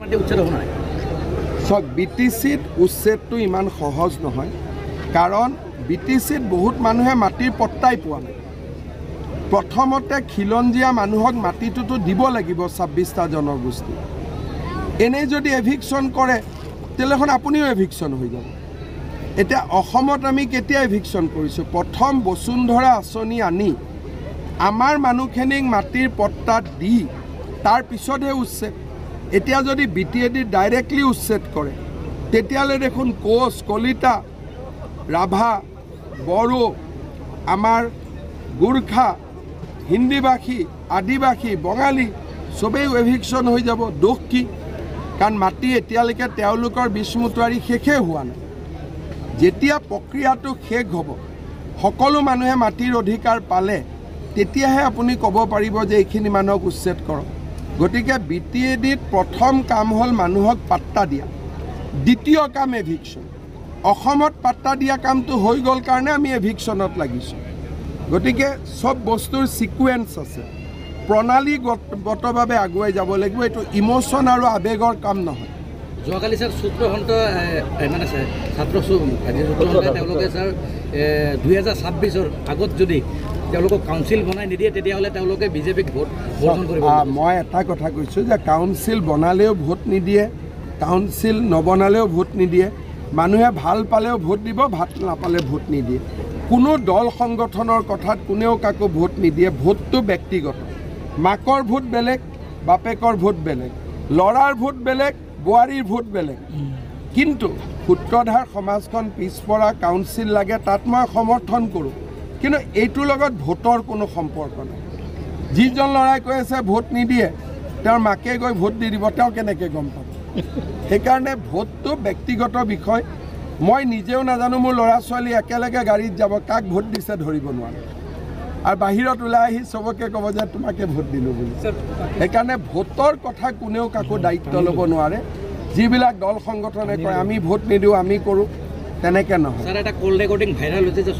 চাওক BTCত উচ্ছেদটো ইমান সহজ নহয়, কাৰণ BTCত বহুত মানুহে মাটিৰ পট্টাই পোৱা নাই। প্ৰথমতে খিলঞ্জীয়া মানুহক মাটিটোতো দিব লাগিব 26টা জনগোষ্ঠী। এনেই যদি এভিকশ্যন কৰে তেতিয়াহ'লে আপুনিও এভিকশ্যন হৈ যাব। এতিয়া অসমত আমি কেতিয়া এভিকশ্যন কৰিছোঁ? প্ৰথম বসুন্ধৰা আঁচনি আনি আমাৰ মানুহখিনিক মাটিৰ পট্টাত দি তাৰ পিছতহে উচ্ছেদ। এতিয়া যদি BTAD ডাইৰেক্টলি উচ্ছেদ কৰে তেতিয়াহ'লে দেখোন কোচ, কলিতা, ৰাভা, বড়ো, আমাৰ গোৰ্খা, হিন্দীভাষী, আদিবাসী, বঙালী চবেই এভিকশ্যন হৈ যাব। দোষ কি? কাৰণ মাটি এতিয়ালৈকে তেওঁলোকৰ বিষ্মুতুৱাৰী শেষেই হোৱা নাই। যেতিয়া প্ৰক্ৰিয়াটো শেষ হ'ব, সকলো মানুহে মাটিৰ অধিকাৰ পালে তেতিয়াহে আপুনি ক'ব পাৰিব যে এইখিনি মানুহক উচ্ছেদ কৰক। গতিকে BTADত প্ৰথম কাম হ'ল মানুহক পাট্টা দিয়া, দ্বিতীয় কাম এভিকশ্যন। অসমত পাট্টা দিয়া কামটো হৈ গ'ল কাৰণে আমি এভিকশ্যনত লাগিছোঁ। গতিকে চব বস্তুৰ ছিকুৱেঞ্চ আছে, প্ৰণালীগতভাৱে আগুৱাই যাব লাগিব। এইটো ইম'শ্যন আৰু আৱেগৰ কাম নহয়। যোৱাকালি ছাৰ সূত্ৰসন্ত মানে ছাত্ৰ তেওঁলোকে ছাৰ 2026-ৰ আগত যদি তেওঁলোকক কাউন্সিল বনাই নিদিয়ে তেতিয়াহ'লে তেওঁলোকে বিজেপিক ভোট বৰ্জন কৰিব। মই এটা কথা কৈছোঁ যে কাউন্সিল বনালেও ভোট নিদিয়ে, কাউন্সিল নবনালেও ভোট নিদিয়ে। মানুহে ভাল পালেও ভোট দিব, ভাল নাপালে ভোট নিদিয়ে। কোনো দল সংগঠনৰ কথাত কোনেও কাকো ভোট নিদিয়ে। ভোটটো ব্যক্তিগত। মাকৰ ভোট বেলেগ, বাপেকৰ ভোট বেলেগ, ল'ৰাৰ ভোট বেলেগ, বোৱাৰীৰ ভোট বেলেগ। কিন্তু সূত্ৰধাৰ সমাজখন পিছপৰা, কাউন্সিল লাগে, তাত মই সমৰ্থন কৰোঁ। কিন্তু এইটোৰ লগত ভোটৰ কোনো সম্পৰ্ক নাই। যিজন ল'ৰাই কৈ আছে ভোট নিদিয়ে, তেওঁৰ মাকে গৈ ভোট দি দিব, তেওঁ কেনেকৈ গম পাব? সেইকাৰণে ভোটটো ব্যক্তিগত বিষয়। মই নিজেও নাজানো মোৰ ল'ৰা ছোৱালী একেলগে গাড়ীত যাব, কাক ভোট দিছে ধৰিব নোৱাৰে। আৰু বাহিৰত ওলাই আহি চবকে ক'ব যে তোমাকে ভোট দিলোঁ বুলি। সেইকাৰণে ভোটৰ কথা কোনেও কাকো দায়িত্ব ল'ব নোৱাৰে। যিবিলাক দল সংগঠনে কয় আমি ভোট নিদিওঁ, আমি কৰোঁ, তেনেকৈ নহয়। ছাৰ এটা কল ৰেকৰ্ডিং ভাইৰেল হৈছে যে